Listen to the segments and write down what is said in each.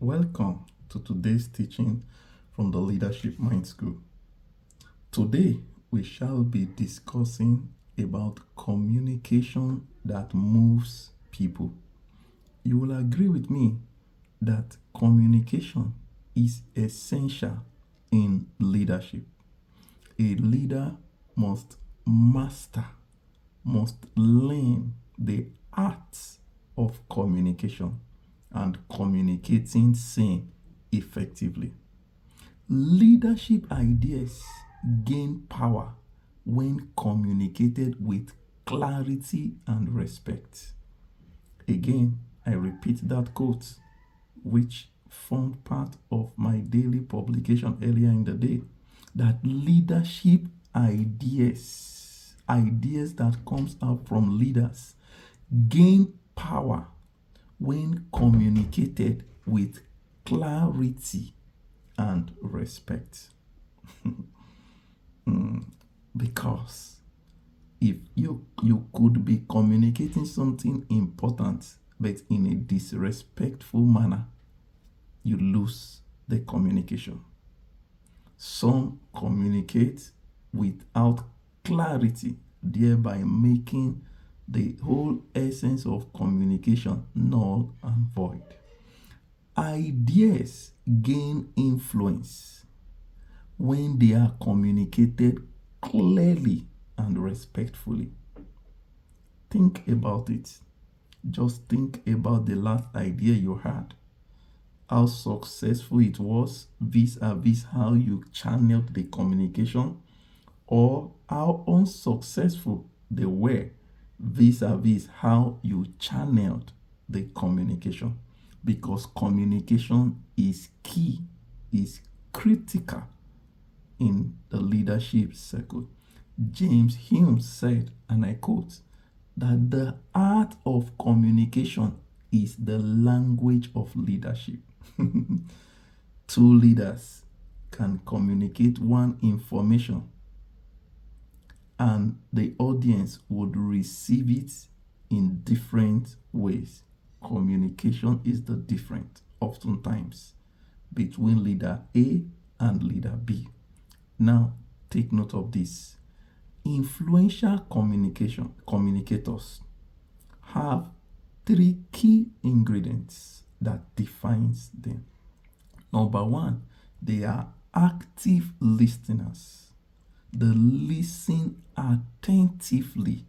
Welcome to today's teaching from the Leadership Mind School. Today, we shall be discussing about communication that moves people. You will agree with me that communication is essential in leadership. A leader must learn the art of communication and communicating same effectively. Leadership ideas gain power when communicated with clarity and respect. Again, I repeat that quote, which formed part of my daily publication earlier in the day, that leadership ideas that comes out from leaders, gain power when communicated with clarity and respect. Because if you could be communicating something important but in a disrespectful manner, you lose the communication. Some communicate without clarity, thereby making the whole essence of communication null and void. Ideas gain influence when they are communicated clearly and respectfully. Think about it. Just think about the last idea you had. How successful it was vis-a-vis how you channeled the communication, or how unsuccessful they were vis-a-vis how you channeled the communication. Because communication is key, is critical in the leadership circle. James Hume said, and I quote, that the art of communication is the language of leadership. Two leaders can communicate one information and the audience would receive it in different ways. Communication is the difference, oftentimes, between leader A and leader B. Now, take note of this. Influential communicators have three key ingredients that defines them. Number one, they are active listeners. They listen attentively,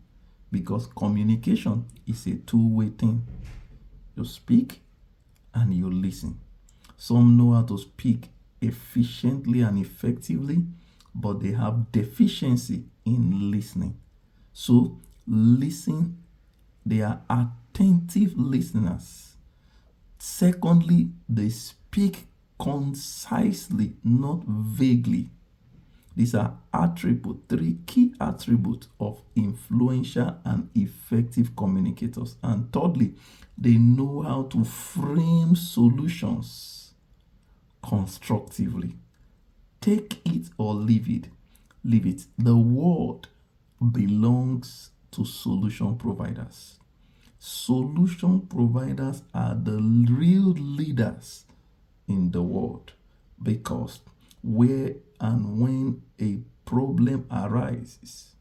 because communication is a two-way thing. You speak and you listen. Some know how to speak efficiently and effectively, but they have deficiency in listening. So listen, they are attentive listeners. Secondly, they speak concisely, not vaguely. These are three key attributes of influential and effective communicators. And thirdly, they know how to frame solutions constructively. Take it or leave it. Leave it. The world belongs to solution providers. Solution providers are the real leaders in the world, because where and when a problem arises,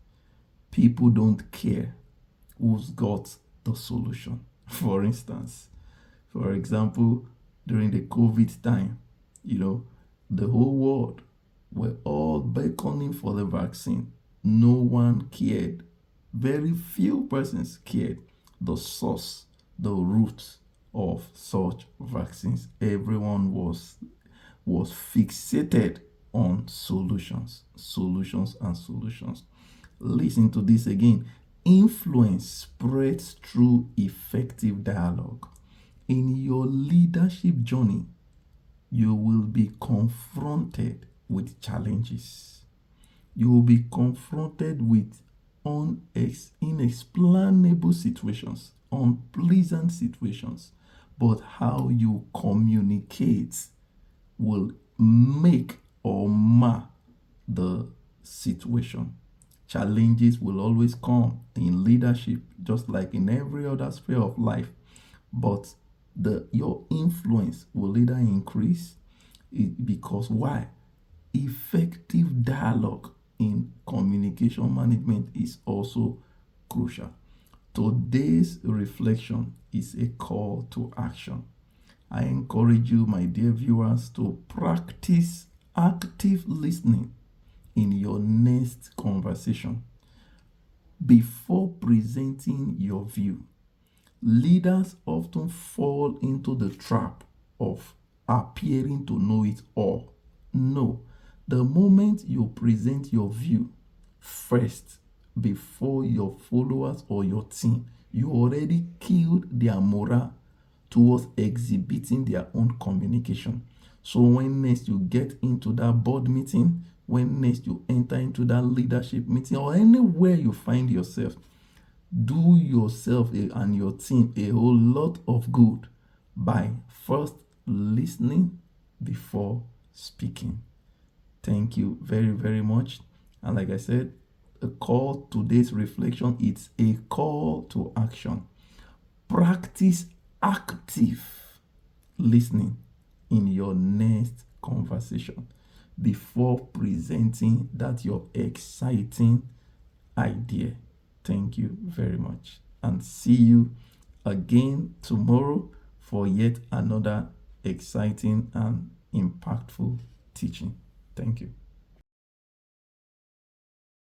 people don't care who's got the solution. For example, during the COVID time, the whole world were all beckoning for the vaccine. No one cared. Very few persons cared the source, the root of such vaccines. Everyone was fixated on solutions. Listen to this again. Influence spreads through effective dialogue. In your leadership journey, you will be confronted with challenges. You will be confronted with inexplainable situations, unpleasant situations. But how you communicate will make or mar the situation. Challenges will always come in leadership, just like in every other sphere of life. But Your influence will either increase because why? Effective dialogue in communication management is also crucial. Today's reflection is a call to action. I encourage you, my dear viewers, to practice active listening in your next conversation. Before presenting your view, leaders often fall into the trap of appearing to know it all. No, the moment you present your view first before your followers or your team, you already killed their morale towards exhibiting their own communication. So when next you get into that board meeting, when next you enter into that leadership meeting, or anywhere you find yourself, do yourself and your team a whole lot of good by first listening before speaking. Thank you very, very much. And like I said, a call today's reflection, it's a call to action. Practice active listening in your next conversation before presenting that your exciting idea. Thank you very much, and see you again tomorrow for yet another exciting and impactful teaching. Thank you.